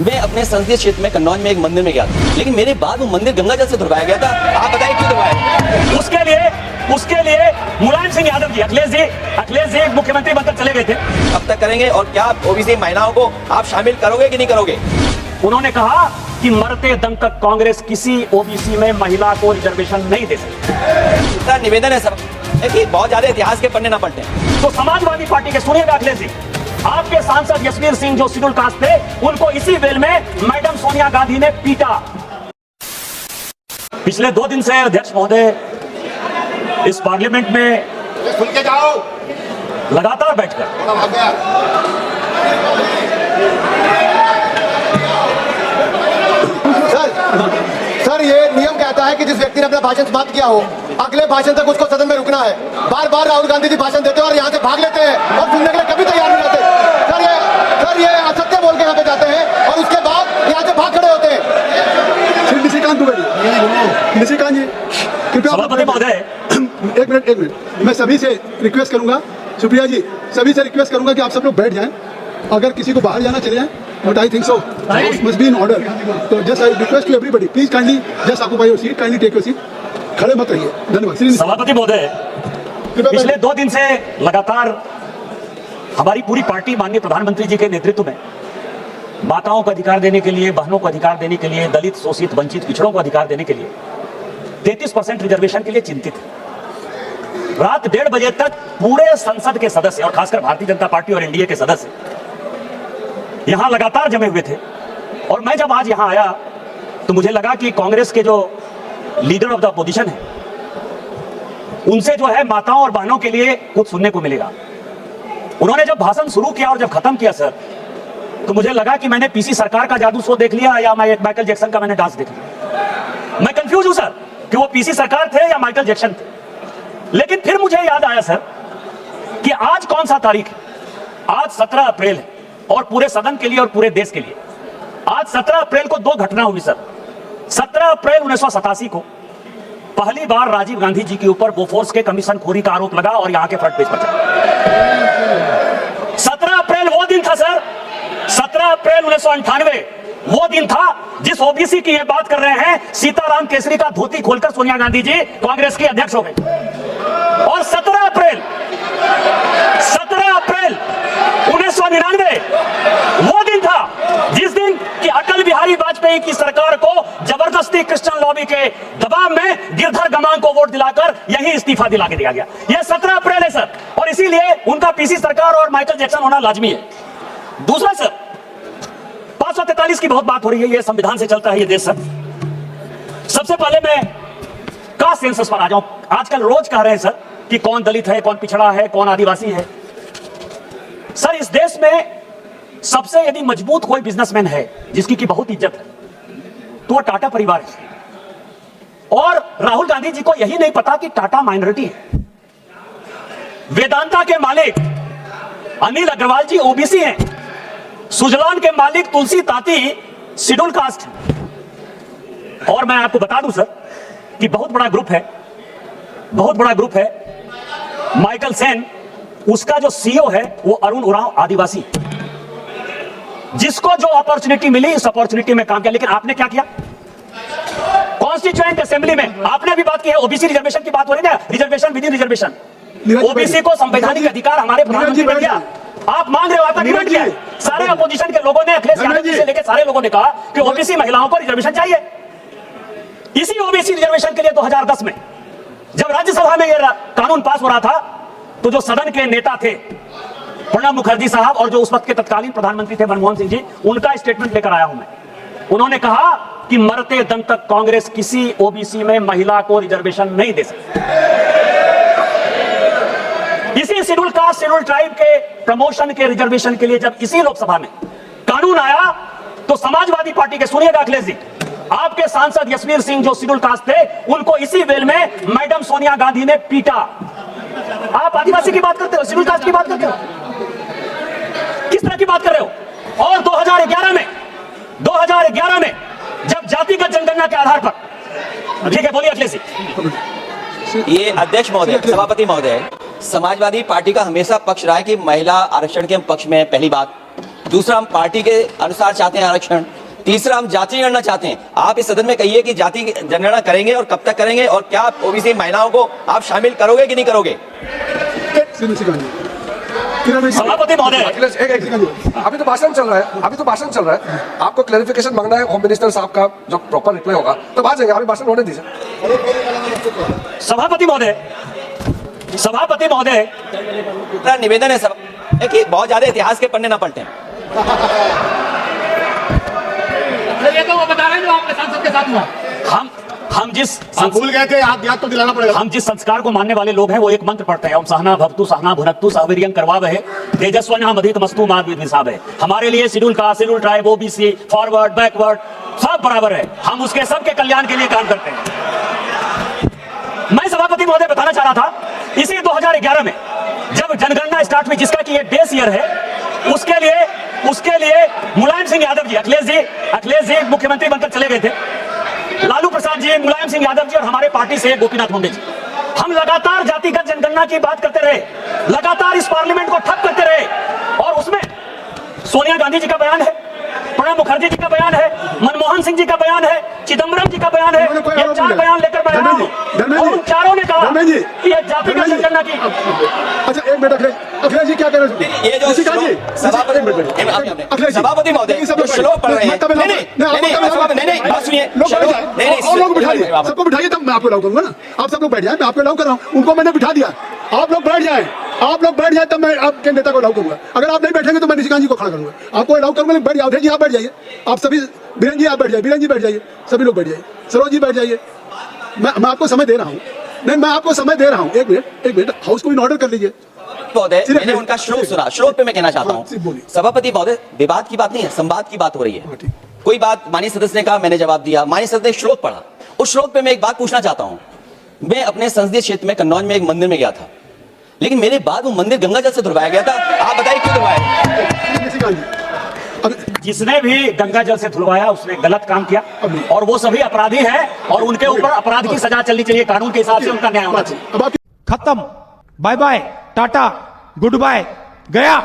मैं अपने संसदीय क्षेत्र में कन्नौज में एक मंदिर में गया था, लेकिन मेरे बाद वो मंदिर गंगा जल से धुलवाया गया था। आप बताइए क्यों धुलवाया? उसके लिए मुलायम सिंह यादव जी, अखिलेश जी मुख्यमंत्री बनकर चले गए थे। अब तक करेंगे और क्या ओबीसी महिलाओं को आप शामिल करोगे कि नहीं करोगे? उन्होंने कहा कि मरते दम तक कांग्रेस किसी ओबीसी में महिला को रिजर्वेशन नहीं दे सकती। इतना निवेदन है सब कि बहुत ज्यादा इतिहास के पन्ने ना पलटे। तो समाजवादी पार्टी के सुनिएगा अखिलेश जी, आपके सांसद यशवीर सिंह जो शेड्यूल कास्ट थे, उनको इसी वेल में मैडम सोनिया गांधी ने पीटा। पिछले 2 दिन से अध्यक्ष महोदय इस पार्लियामेंट में खुल के जाओ लगातार बैठकर सर ये नियम कहता है कि जिस व्यक्ति ने अपना भाषण समाप्त किया हो, अगले भाषण तक उसको सदन में रुकना है। बार बार राहुल गांधी जी भाषण देते हैं और यहाँ से भाग लेते हैं और सुनने के लिए कभी तैयार नहीं रहते। सर ये असत्य बोल के यहाँ पे जाते हैं और उसके बाद यहाँ से भाग खड़े होते हैं। निशिकांत जी कृपया सभापति महोदय, एक मिनट मैं सभी से रिक्वेस्ट करूंगा, सुप्रिया जी सभी से रिक्वेस्ट करूंगा कि आप सब लोग बैठ जाएं। अगर किसी को बाहर जाना चले जाएं, but I think so must be in order. तो just I request to everybody, please kindly just occupy your seat, kindly take your seat, खड़े मत रहिए। धन्यवाद। सभापति महोदय, पिछले 2 दिन से लगातार हमारी पूरी पार्टी माननीय प्रधानमंत्री जी के नेतृत्व में माताओं को अधिकार देने के लिए, बहनों को अधिकार देने के लिए, दलित, शोषित, वंचित, पिछड़ों को अधिकार देने के लिए 33% रिजर्वेशन के लिए चिंतित है। रात 1:30 बजे तक पूरे संसद के सदस्य और खासकर भारतीय जनता पार्टी और एनडीए के सदस्य यहां लगातार जमे हुए थे। और मैं जब आज यहां आया तो मुझे लगा कि कांग्रेस के जो लीडर ऑफ द अपोजिशन है, उनसे जो है माताओं और बहनों के लिए कुछ सुनने को मिलेगा। उन्होंने जब भाषण शुरू किया और जब खत्म किया सर, तो मुझे लगा कि मैंने पीसी सरकार का जादू शो देख लिया या माइकल जैक्सन का मैंने डांस देख लिया। मैं कंफ्यूज हूं सर कि वो पीसी सरकार थे या माइकल जैक्सन थे। लेकिन फिर मुझे याद आया सर कि आज कौन सा तारीख है? आज 17 अप्रैल है और पूरे सदन के लिए और पूरे देश के लिए आज 17 अप्रैल को 2 घटना हुई सर। 17 अप्रैल 1987 को पहली बार राजीव गांधी जी के ऊपर बोफोर्स के कमीशन खोरी का आरोप लगा और यहां के फ्रंट पेज पर चला। 17 अप्रैल वो दिन था सर, 17 अप्रैल 1998 वो दिन था जिस ओबीसी की ये बात कर रहे हैं, सीताराम केसरी का धोती खोलकर सोनिया गांधी जी कांग्रेस की अध्यक्ष हो गए। और 17 अप्रैल 1999 वो दिन था जिस दिन कि अटल बिहारी वाजपेयी की सरकार को जबरदस्ती क्रिश्चियन लॉबी के दबाव में गिरधर गमांग को वोट दिलाकर यही इस्तीफा दिला के दिया गया। यह 17 अप्रैल है सर, और इसीलिए उनका पीसी सरकार और माइकल जैक्सन होना लाजमी है। दूसरा सर, 543 की बहुत बात हो रही है, यह संविधान से चलता है ये देश सर। सबसे पहले मैं कास्ट सेंसस पर आ जाऊं। आजकल रोज कह रहे हैं सर कि कौन दलित है, कौन पिछड़ा है, कौन आदिवासी है। सर इस देश में सबसे यदि मजबूत कोई बिजनेसमैन है जिसकी की बहुत इज्जत है तो वो टाटा परिवार है। और राहुल गांधी जी को यही नहीं पता कि टाटा माइनॉरिटी है। वेदांता के मालिक अनिल अग्रवाल जी ओबीसी हैं। सुजलान के मालिक तुलसी ताती शेड्यूल कास्ट है। और मैं आपको बता दूं सर कि बहुत बड़ा ग्रुप है माइकल सेन, उसका जो सीईओ है वो अरुण उरांव आदिवासी, जिसको जो अपॉर्चुनिटी मिली इस अपॉर्चुनिटी में काम किया। लेकिन आपने क्या किया? कॉन्स्टिट्यूएंट असेंबली में आपने भी बात की है, ओबीसी रिजर्वेशन की बात हो रही है ना, reservation with in reservation, OBC को संवैधानिक अधिकार हमारे प्रधानमंत्री ने दिया। आप मांग रहे हो, आपका डिमांड किया है। सारे अपोजिशन के लोगों ने, अखिलेश यादव जी से लेकर सारे लोगों ने कहा कि ओबीसी महिलाओं को रिजर्वेशन चाहिए। इसी ओबीसी रिजर्वेशन के लिए 2010 में जब राज्यसभा में यह कानून पास हो रहा था, तो जो सदन के नेता थे प्रणब मुखर्जी साहब और जो उस वक्त के तत्कालीन प्रधानमंत्री थे मनमोहन सिंह जी, उनका स्टेटमेंट लेकर आया हूं मैं। उन्होंने कहा कि मरते दम तक कांग्रेस किसी ओबीसी में महिला को रिजर्वेशन नहीं दे सकती। इसी शेड्यूल कास्ट, शेड्यूल ट्राइब के प्रमोशन के रिजर्वेशन के लिए जब इसी लोकसभा में कानून आया, तो समाजवादी पार्टी के, सुनिएगा अखिलेश जी, आपके सांसद यशवीर सिंह जो शेड्यूल कास्ट थे, उनको इसी वेल में मैडम सोनिया गांधी ने पीटा। आप आदिवासी की बात करते हो, शेड्यूल कास्ट की बात करते हो, किस तरह की बात कर रहे हो? और 2011 में जब जातिगत जनगणना के आधार पर, ठीक है बोलिए अखिलेश जी। ये अध्यक्ष महोदय, सभापति महोदय, समाजवादी पार्टी का हमेशा पक्ष रहा है कि महिला आरक्षण के पक्ष में। पहली बात, दूसरा हम पार्टी के अनुसार चाहते हैं आरक्षण, तीसरा हम जाति जनगणना चाहते हैं। आप इस सदन में कहिए कि जाति जनगणना करेंगे और कब तक करेंगे, और क्या ओबीसी महिलाओं को आप शामिल करोगे कि नहीं करोगे? सभापति महोदय, अभी तो भाषण चल रहा है, आपको क्लैरिफिकेशन मांगना है होम मिनिस्टर साहब का, जो प्रॉपर रिप्लाई होगा तो आ जाएंगे। अभी भाषण होने दीजिए। सभापति महोदय, मेरा निवेदन है कि बहुत ज्यादा इतिहास के पन्ने ना पलटें। तो वो बता रहे हैं जो आपके सांसद के साथ हुआ। हम जिस भूल गए थे, आप याद तो दिलाना पड़ेगा। हम जिस संस्कार को मानने वाले लोग हैं वो एक मंत्र पढ़ते हैं, ओम सहना भवतु सहना भुनक्तु सह वीर्यं करवावहै तेजस्विनः मधीतमस्तु मा विद्विषावहै। हमारे लिए schedule caste, schedule tribe, OBC, forward, backward सब बराबर है। हम उसके सबके कल्याण के लिए काम करते हैं। मैं सभापति महोदय बताना चाह रहा था, इसी 2011 में जब जनगणना स्टार्ट हुई, जिसका कि ये बेस ईयर है, उसके लिए मुलायम सिंह यादव जी, अखिलेश जी मुख्यमंत्री बनकर चले गए थे, लालू प्रसाद जी, मुलायम सिंह यादव जी और हमारे पार्टी से गोपीनाथ मुंडे जी, हम लगातार जातिगत जनगणना की बात करते रहे, लगातार इस पार्लियामेंट को ठप करते रहे। और उसमें सोनिया गांधी जी का बयान है, प्रणब मुखर्जी जी का बयान है, मनमोहन सिंह जी का बयान है, चिदम्बरम जी का बयान है। ये 4 बयान लेकर मैं आया हूं और उन चारों ने कहा कि ये जातिगत जनगणना की। अच्छा, एक मिनट अखिलेश जी क्या कह रहे हैं? ये जो सभापति महोदय श्लोक पढ़ रहे हैं, नहीं, बात सुनिए, लोग बिठा दिए, सबको बिठाइए, तब मैं आपको अलाउ करूंगा ना। आप सब लोग बैठ जाए, मैं आपको अलाउ कर रहा हूँ, उनको मैंने बिठा दिया। आप लोग बैठ जाए, तब मैं आपके नेता को अलाउ करूंगा। अगर आप नहीं बैठेंगे तो मैं निशिकांत जी को खड़ा करूंगा। आपको अलाउ करूंगा, बैठ जाओ। अवधेश जी आप बैठ जाइए, आप सभी, बीरेन जी आप बैठ जाइए, बीरेन जी बैठ जाइए, सभी लोग बैठ जाइए, सरोज जी बैठ जाइए। मैं आपको समय दे रहा हूँ, नहीं मैं आपको समय दे रहा हूँ। एक मिनट, हाउस को इन ऑर्डर कर लीजिए। महोदय, मैंने उनका श्लोक सुना, श्लोक पे मैं कहना चाहता हूँ। सभापति महोदय, विवाद की बात नहीं है, संवाद की बात हो रही है। कोई बात माननीय सदस्य ने कहा, मैंने जवाब दिया, माननीय सदस्य ने श्लोक पढ़ा। उस श्लोक पे मैं एक बात पूछना चाहता हूँ। मैं अपने संसदीय क्षेत्र में कन्नौज में एक मंदिर में गया था, लेकिन मेरे बाद वो मंदिर गंगा जल से धुलवाया गया था। आप बताइए क्यों धुलवाया? जिसने भी गंगा जल से धुलवाया उसने गलत काम किया और वो सभी अपराधी हैं और उनके ऊपर अपराध की सजा चलनी चाहिए, कानून के हिसाब से उनका न्याय होना चाहिए। खत्म, bye bye, tata, goodbye, गया।